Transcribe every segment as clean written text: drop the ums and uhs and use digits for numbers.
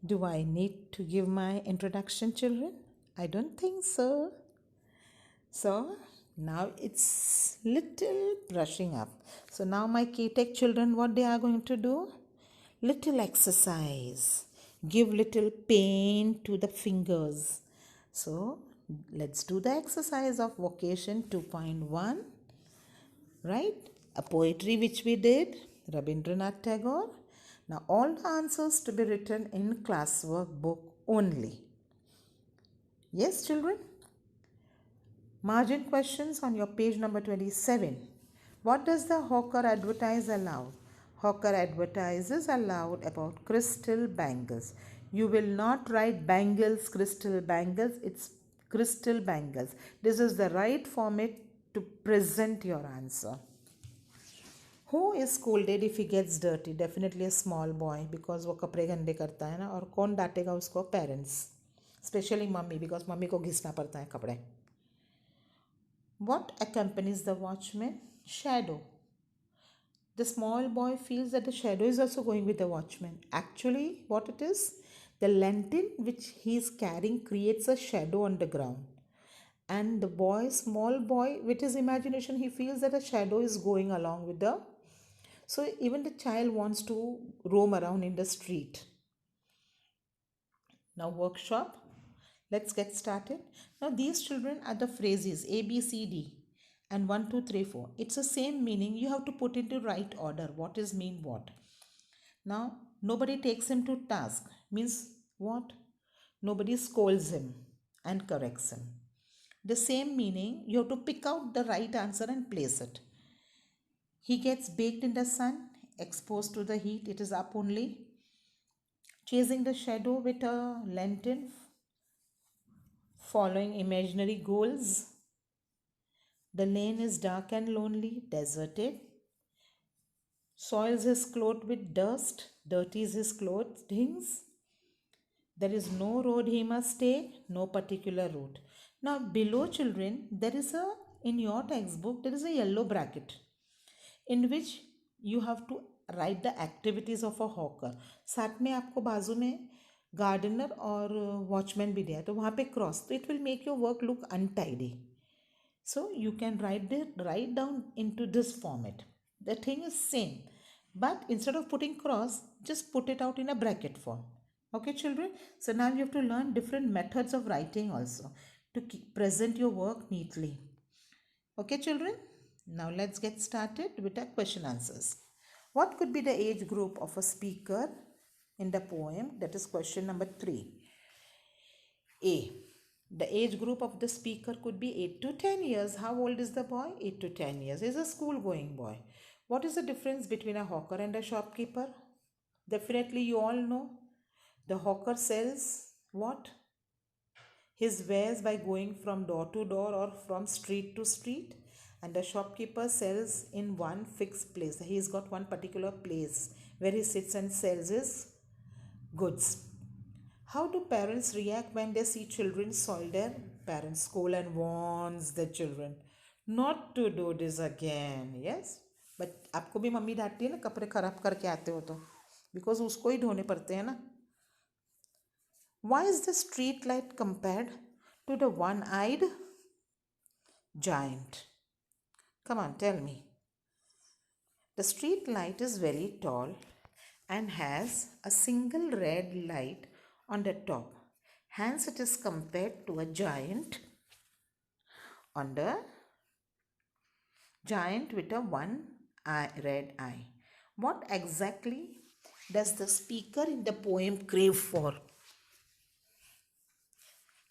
Do I need to give my introduction, children? I don't think so. So now it's little brushing up. So now my K-Tech children, what they are going to do? Little exercise. Give little pain to the fingers. So let's do the exercise of vocation 2.1, right? A poetry which we did, Rabindranath Tagore. Now all the answers to be written in classwork book only. Yes, children? Margin questions on your page number 27. What does the hawker advertise aloud? Hawker advertises aloud about crystal bangles. You will not write bangles, crystal bangles. It's crystal bangles. This is the right format to present your answer. Who is scolded if he gets dirty? Definitely a small boy because वो कपड़े गंदे करता है ना. और कौन डांटेगा उसको? Parents. Especially mummy because mummy को घिसना पड़ता है कपड़े. What accompanies the watchman? Shadow. The small boy feels that the shadow is also going with the watchman. Actually, what it is? The lantern which he is carrying creates a shadow on the ground. And the boy, small boy, with his imagination, he feels that a shadow is going along with the. So even the child wants to roam around in the street. Now, workshop. Let's get started. Now, these children are the phrases A, B, C, D, and 1, 2, 3, 4. It's the same meaning. You have to put into right order. What is mean what? Now, nobody takes him to task. Means what? Nobody scolds him and corrects him. The same meaning, you have to pick out the right answer and place it. He gets baked in the sun, exposed to the heat. It is up only. Chasing the shadow with a lantern, following imaginary goals. The lane is dark and lonely, deserted. Soils his clothes with dust, dirties his clothings. There is no road he must take, no particular route. Now, below children, there is a, in your textbook, there is a yellow bracket in which you have to write the activities of a hawker. साथ में आपको बाजू में gardener और watchman भी दिया है तो वहाँ पे क्रॉस तो it will make your work look untidy. So you can write down into this format. The thing is same, but instead of putting cross, just put it out in a bracket form. Okay, children. So now you have to learn different methods of writing also to present your work neatly. Okay, children. Now let's get started with our question answers. What could be the age group of a speaker in the poem? That is question number 3. A. The age group of the speaker could be 8 to 10 years. How old is the boy? 8 to 10 years. He's a school going boy. What is the difference between a hawker and a shopkeeper? Definitely, you all know. The hawker sells what? His wares by going from door to door or from street to street. And the shopkeeper sells in one fixed place. He's got one particular place where he sits and sells his goods. How do parents react when they see children soil their parents scold and warns the children not to do this again? Yes, but आपको भी mummy डांटती है ना कपड़े खराब करके आते हो तो बिकॉज उसको ही धोने पड़ते हैं ना. Why is the street light compared to the one-eyed giant? Come on, tell me. The street light is very tall and has a single red light on the top. Hence, it is compared to a giant on the giant with a red eye. What exactly does the speaker in the poem crave for?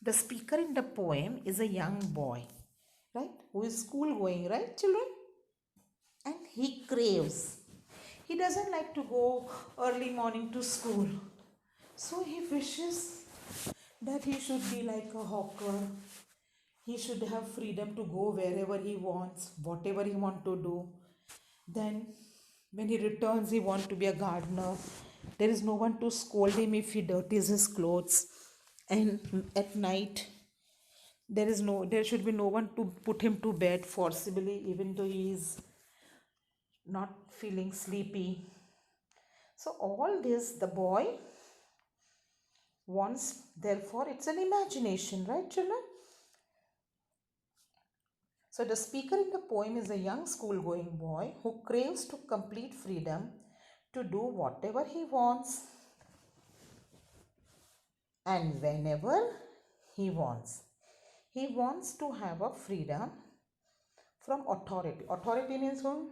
The speaker in the poem is a young boy, right? Who is school going, right, children? And he craves. He doesn't like to go early morning to school. So he wishes that he should be like a hawker. He should have freedom to go wherever he wants, whatever he wants to do. Then when he returns, he wants to be a gardener. There is no one to scold him if he dirties his clothes. And at night, there should be no one to put him to bed forcibly, even though he is not feeling sleepy. So all this, the boy Wants, therefore it's an imagination, right children? So the speaker in the poem is a young school going boy who craves to complete freedom to do whatever he wants and whenever he wants. He wants to have a freedom from authority. Authority means whom?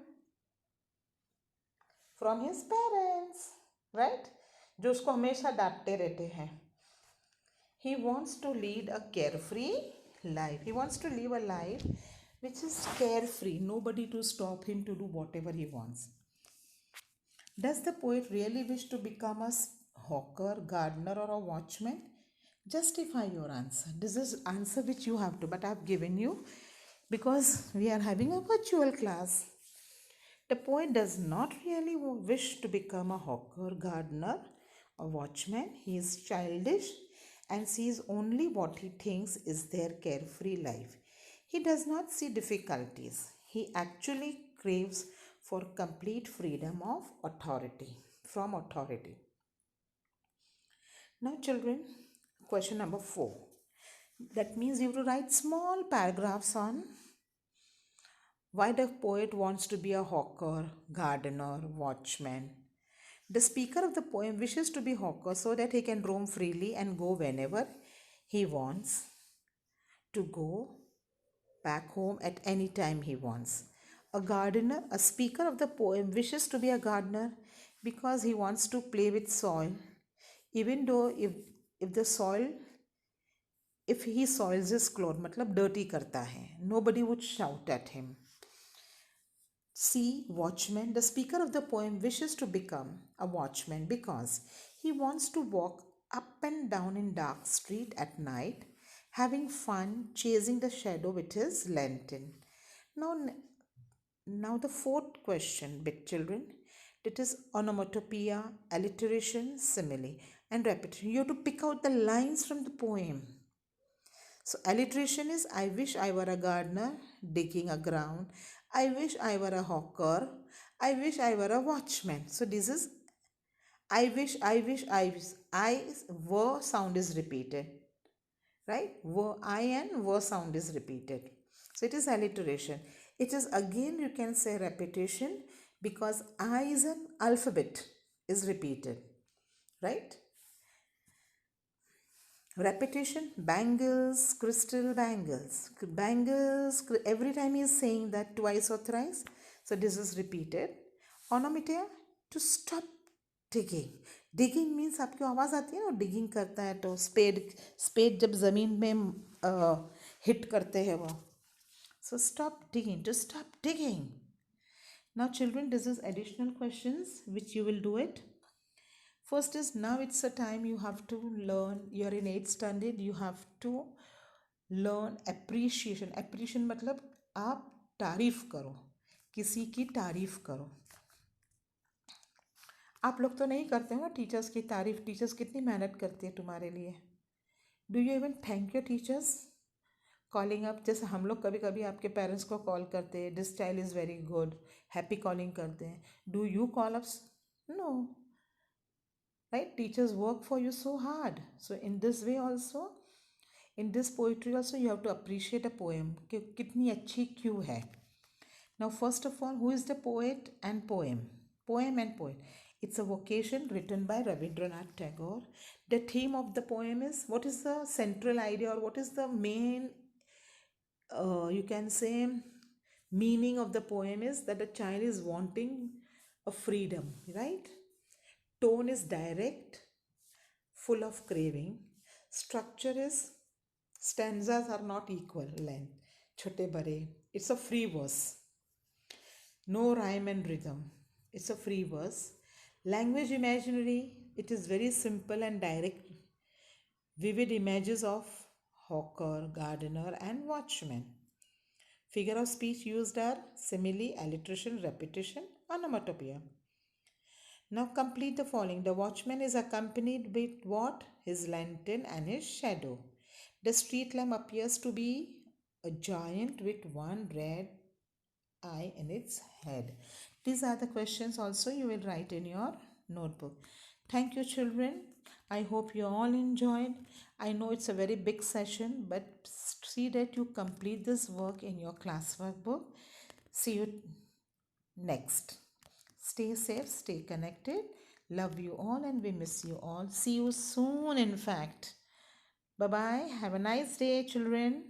From his parents, right? जो उसको हमेशा डांटते रहते हैं. He wants to lead a carefree life. He wants to live a life which is carefree. Nobody to stop him to do whatever he wants. Does the poet really wish to become a hawker, gardener, or a watchman? Justify your answer. This is answer which you have to, but I have given you because we are having a virtual class. The poet does not really wish to become a hawker, gardener, or watchman. He is childish and sees only what he thinks is their carefree life. He does not see difficulties. He actually craves for complete freedom of authority, from authority. Now, children, question number 4. That means you have to write small paragraphs on why the poet wants to be a hawker, gardener, watchman. The speaker of the poem wishes to be hawker so that he can roam freely and go whenever he wants, to go back home at any time he wants. A gardener, a speaker of the poem wishes to be a gardener because he wants to play with soil, even though if the soil, if he soils his clothes, मतलब dirty करता है, nobody would shout at him. C. Watchman. The speaker of the poem wishes to become a watchman because he wants to walk up and down in dark street at night, having fun chasing the shadow with his lantern. Now the fourth question, big children. It is onomatopoeia, alliteration, simile, and repetition. You have to pick out the lines from the poem. So alliteration is I wish I were a gardener digging a ground. I wish I were a hawker. I wish I were a watchman. So this is I wish, I wish, I wish. I were sound is repeated. Right? Were, I and were sound is repeated. So it is alliteration. It is again you can say repetition because I is an alphabet is repeated. Right? Repetition, bangles, crystal bangles. Bangles, every time he is saying that twice or thrice. So this is repeated. Onomatopoeia, to stop digging. Digging means आपकी आवाज़ आती है ना digging करता है तो spade जब ज़मीन में hit करते हैं वो. So stop digging, to stop digging. Now children, this is additional questions which you will do it. First is now it's a time you have to learn, you're in 8th standard, you have to learn appreciation. Appreciation मतलब आप तारीफ करो, किसी की तारीफ करो. आप लोग तो नहीं करते हो ना टीचर्स की तारीफ. टीचर्स कितनी मेहनत करती है तुम्हारे लिए. Do you even thank your teachers? Calling up, जैसे हम लोग कभी कभी आपके पेरेंट्स को कॉल करते हैं, this child is very good, happy calling करते हैं. Do you call up? No. Right? Teachers work for you so hard. So in this way also, in this poetry also, you have to appreciate a poem कि कितनी अच्छी क्यों है. Now first of all, who is the poet and poem? Poem and poet. It's a vocation written by Rabindranath Tagore. The theme of the poem is, what is the central idea or what is the main, you can say, meaning of the poem is that the child is wanting a freedom, right? Tone is direct, full of craving. Structure is, stanzas are not equal length. Chote bare. It's a free verse. No rhyme and rhythm. It's a free verse. Language imaginary. It is very simple and direct. Vivid images of hawker, gardener, and watchman. Figure of speech used are simile, alliteration, repetition, onomatopoeia. Now complete the following. The watchman is accompanied with what? His lantern and his shadow. The street lamp appears to be a giant with one red eye in its head. These are the questions also you will write in your notebook. Thank you children. I hope you all enjoyed. I know it's a very big session, but see that you complete this work in your classwork book. See you next. Stay safe, stay connected. Love you all and we miss you all. See you soon, in fact. Bye bye. Have a nice day, children.